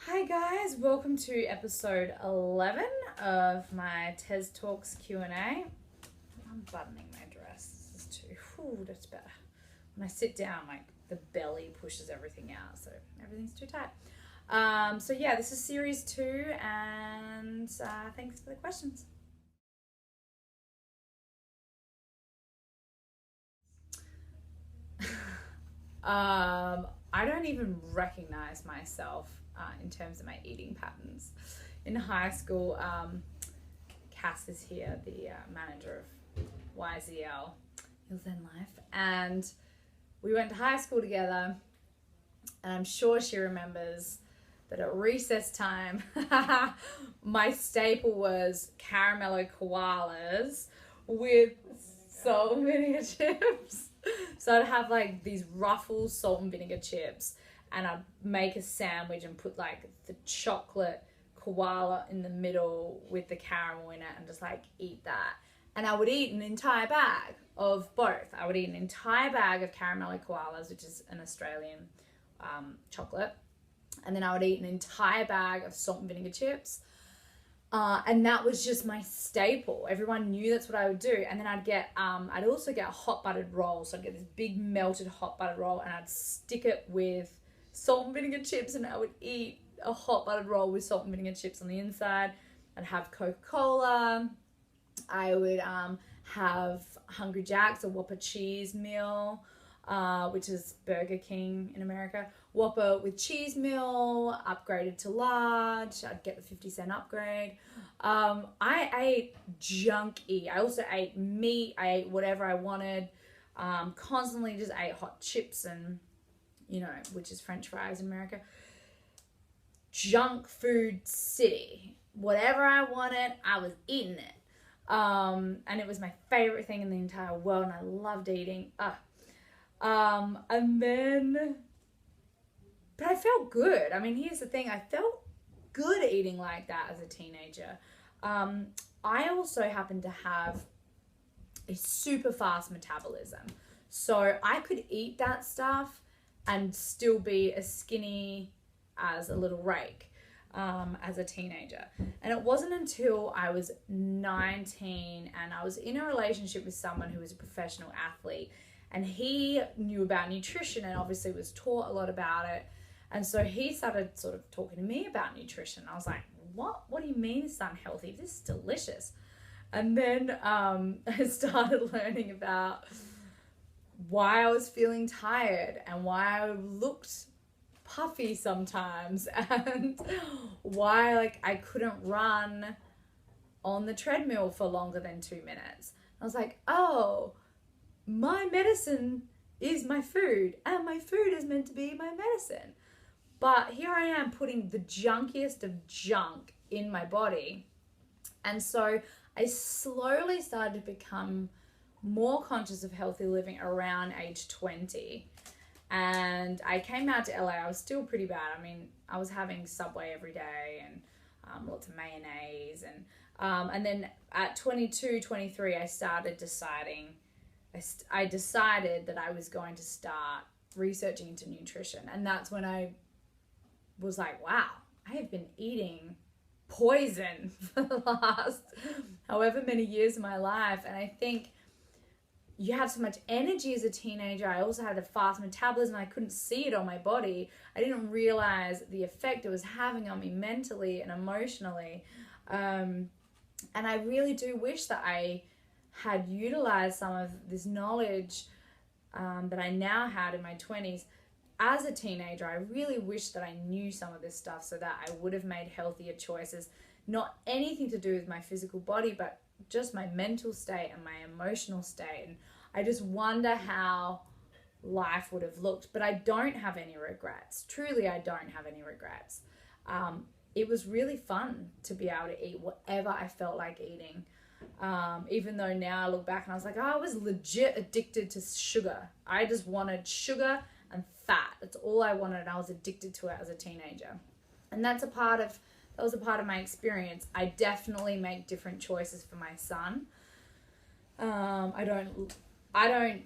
Hi guys, welcome to episode 11 of my Tez Talks Q&A. I'm buttoning my dress. This is that's better. When I sit down, like the belly pushes everything out, so everything's too tight. So yeah, this is series 2 and thanks for the questions. I don't even recognize myself in terms of my eating patterns. In high school, Cass is here, the manager of YZL, Hills End Life, and we went to high school together, and I'm sure she remembers that at recess time, my staple was caramello koalas with salt and vinegar chips. So I'd have like these Ruffles salt and vinegar chips, and I'd make a sandwich and put like the chocolate koala in the middle with the caramel in it and just like eat that. And I would eat an entire bag of both. I would eat an entire bag of caramello koalas, which is an Australian chocolate. And then I would eat an entire bag of salt and vinegar chips. And that was just my staple. Everyone knew that's what I would do. And then I'd also get a hot buttered roll. So I'd get this big melted hot buttered roll and I'd stick it with salt and vinegar chips, and I would eat a hot buttered roll with salt and vinegar chips on the inside. I'd have Coca-Cola. I would have Hungry Jack's, a Whopper cheese meal, which is Burger King in America. Whopper with cheese meal, upgraded to large. I'd get the 50-cent upgrade. I ate junky. I also ate meat. I ate whatever I wanted. Constantly just ate hot chips and, which is French fries in America. Junk food city. Whatever I wanted, I was eating it. And it was my favorite thing in the entire world, and I loved eating. But I felt good. I mean, here's the thing. I felt good eating like that as a teenager. I also happened to have a super fast metabolism. So I could eat that stuff and still be as skinny as a little rake as a teenager. And it wasn't until I was 19 and I was in a relationship with someone who was a professional athlete, and he knew about nutrition and obviously was taught a lot about it. And so he started sort of talking to me about nutrition. I was like, what? What do you mean it's unhealthy? This is delicious. And then I started learning about why I was feeling tired and why I looked puffy sometimes and why I couldn't run on the treadmill for longer than 2 minutes. I was like, oh, my medicine is my food and my food is meant to be my medicine. But here I am putting the junkiest of junk in my body. And so I slowly started to become more conscious of healthy living around age 20. And I came out to LA. I was still pretty bad. I mean, I was having Subway every day and lots of mayonnaise. And then at 22, 23, I started deciding, I decided that I was going to start researching into nutrition. And that's when I was like, wow, I have been eating poison for the last however many years of my life. And I think you have so much energy as a teenager. I also had a fast metabolism. I couldn't see it on my body. I didn't realize the effect it was having on me mentally and emotionally. And I really do wish that I had utilized some of this knowledge that I now had in my 20s. As a teenager, I really wish that I knew some of this stuff so that I would have made healthier choices. Not anything to do with my physical body, but just my mental state and my emotional state. And I just wonder how life would have looked. But I don't have any regrets. Truly, I don't have any regrets. It was really fun to be able to eat whatever I felt like eating. Even though now I look back and I was like, oh, I was legit addicted to sugar. I just wanted sugar and fat. That's all I wanted. And I was addicted to it as a teenager. And that was a part of my experience. I definitely make different choices for my son. I don't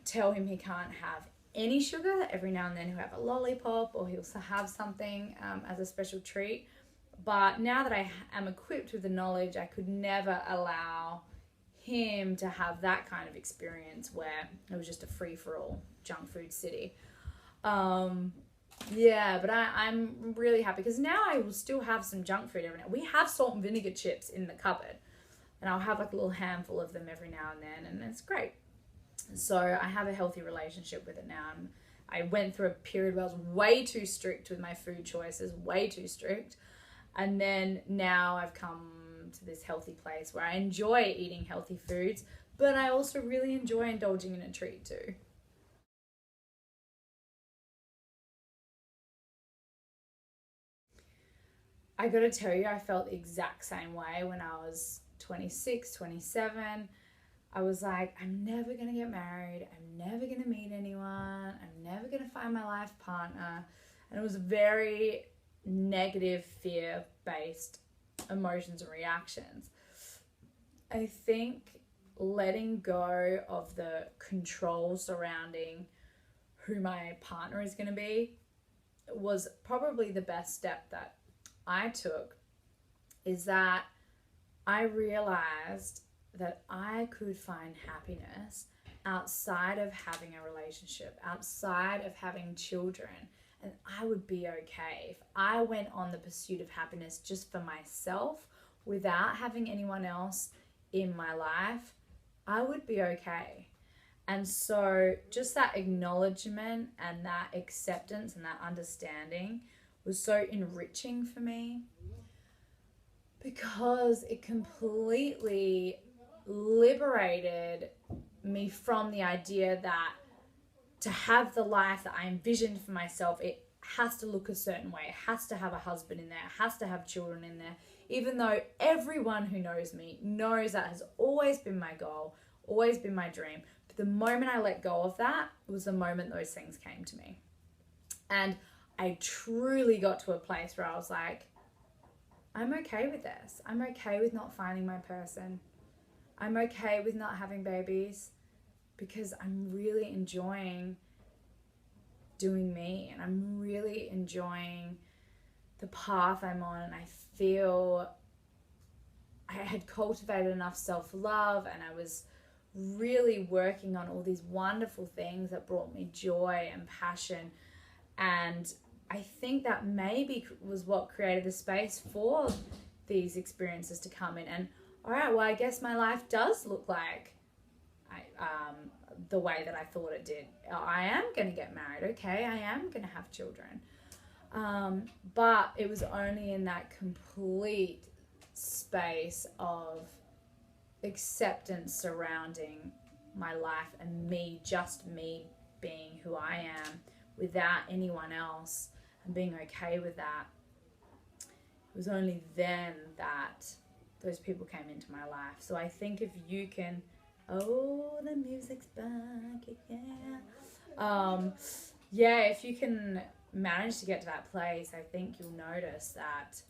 tell him he can't have any sugar. Every now and then he'll have a lollipop, or he'll have something as a special treat. But now that I am equipped with the knowledge, I could never allow him to have that kind of experience where it was just a free-for-all junk food city. Yeah, but I'm really happy because now I will still have some junk food every now. We have salt and vinegar chips in the cupboard, and I'll have like a little handful of them every now and then, and it's great. So I have a healthy relationship with it now. I went through a period where I was way too strict with my food choices, way too strict. And then now I've come to this healthy place where I enjoy eating healthy foods, but I also really enjoy indulging in a treat too. I gotta tell you, I felt the exact same way when I was 26, 27. I was like, I'm never gonna get married. I'm never gonna meet anyone. I'm never gonna find my life partner. And it was very negative, fear-based emotions and reactions. I think letting go of the control surrounding who my partner is gonna be was probably the best step that I took, is that I realized that I could find happiness outside of having a relationship, outside of having children, and I would be okay. If I went on the pursuit of happiness just for myself without having anyone else in my life, I would be okay. And so just that acknowledgement and that acceptance and that understanding was so enriching for me, because it completely liberated me from the idea that to have the life that I envisioned for myself, it has to look a certain way. It has to have a husband in there. It has to have children in there. Even though everyone who knows me knows that has always been my goal, always been my dream. But the moment I let go of that was the moment those things came to me. And I truly got to a place where I was like, I'm okay with this. I'm okay with not finding my person. I'm okay with not having babies, because I'm really enjoying doing me, and I'm really enjoying the path I'm on, and I feel I had cultivated enough self-love, and I was really working on all these wonderful things that brought me joy and passion. And I think that maybe was what created the space for these experiences to come in. And all right, well, I guess my life does look like the way that I thought it did. I am going to get married, okay? I am going to have children. But it was only in that complete space of acceptance surrounding my life and me, just me being who I am without anyone else, and being okay with that. It was only then that those people came into my life. So I think if you can, oh, the music's back, yeah, if you can manage to get to that place, I think you'll notice that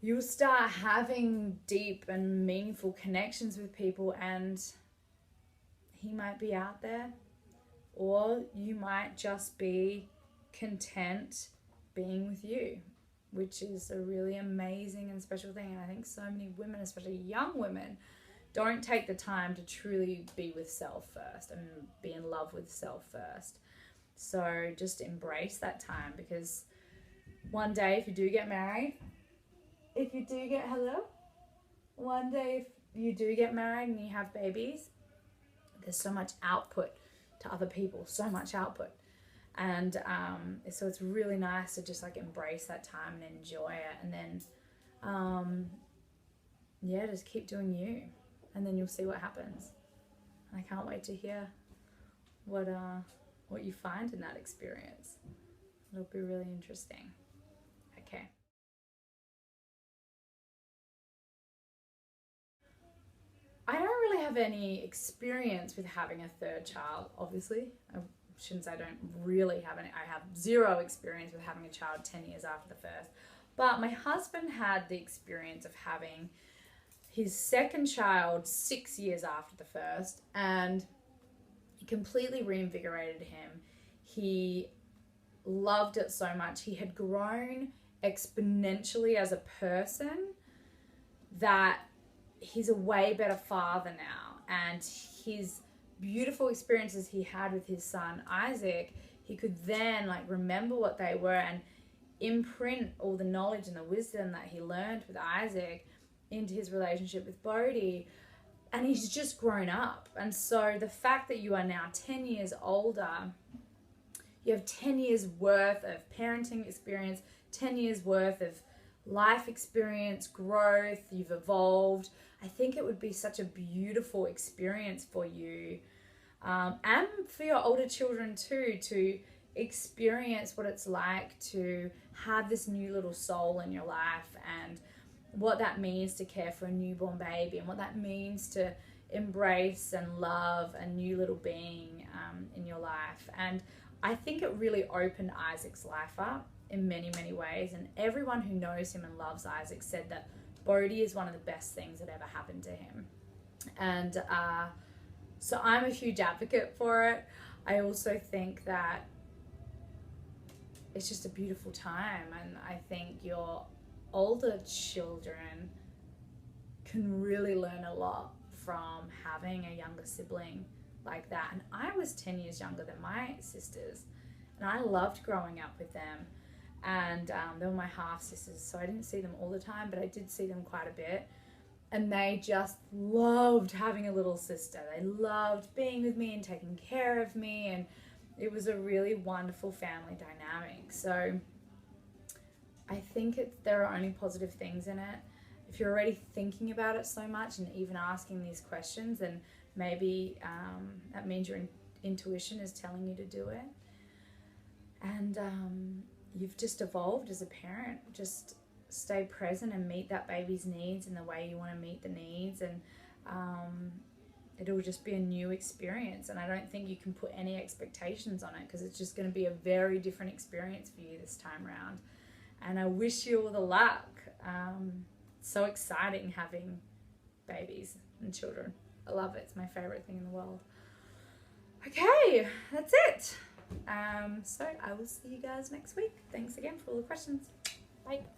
you'll start having deep and meaningful connections with people, and he might be out there, or you might just be content being with you, which is a really amazing and special thing. And I think so many women, especially young women, don't take the time to truly be with self first and be in love with self first. So just embrace that time, because one day if you do get married, one day if you do get married and you have babies, there's so much output to other people, so much output. And so it's really nice to just like embrace that time and enjoy it. And then, yeah, just keep doing you. And then you'll see what happens. And I can't wait to hear what you find in that experience. It'll be really interesting. Okay. I don't really have any experience with having a third child, obviously. I shouldn't say I don't really have any. I have zero experience with having a child 10 years after the first. But my husband had the experience of having his second child 6 years after the first. And It completely reinvigorated him. He loved it so much. He had grown exponentially as a person that he's a way better father now. And his beautiful experiences he had with his son Isaac, he could then like remember what they were and imprint all the knowledge and the wisdom that he learned with Isaac into his relationship with Bodhi. And he's just grown up. And so the fact that you are now 10 years older, you have 10 years worth of parenting experience, 10 years worth of life experience, growth, you've evolved. I think it would be such a beautiful experience for you, and for your older children too, to experience what it's like to have this new little soul in your life, and what that means to care for a newborn baby, and what that means to embrace and love a new little being in your life. And I think it really opened Isaac's life up in many, many ways. And everyone who knows him and loves Isaac said that Bodhi is one of the best things that ever happened to him. And so I'm a huge advocate for it. I also think that it's just a beautiful time. And I think your older children can really learn a lot from having a younger sibling like that. And I was 10 years younger than my sisters, and I loved growing up with them. And they were my half sisters, so I didn't see them all the time, but I did see them quite a bit. And they just loved having a little sister. They loved being with me and taking care of me, and it was a really wonderful family dynamic. So I think there are only positive things in it. If you're already thinking about it so much and even asking these questions, then maybe that means your intuition is telling you to do it. And you've just evolved as a parent. Just stay present and meet that baby's needs in the way you want to meet the needs, and it'll just be a new experience. And I don't think you can put any expectations on it, because it's just going to be a very different experience for you this time around. And I wish you all the luck. It's so exciting having babies and children. I love it. It's my favorite thing in the world. Okay, that's it. So I will see you guys next week. Thanks again for all the questions. Bye.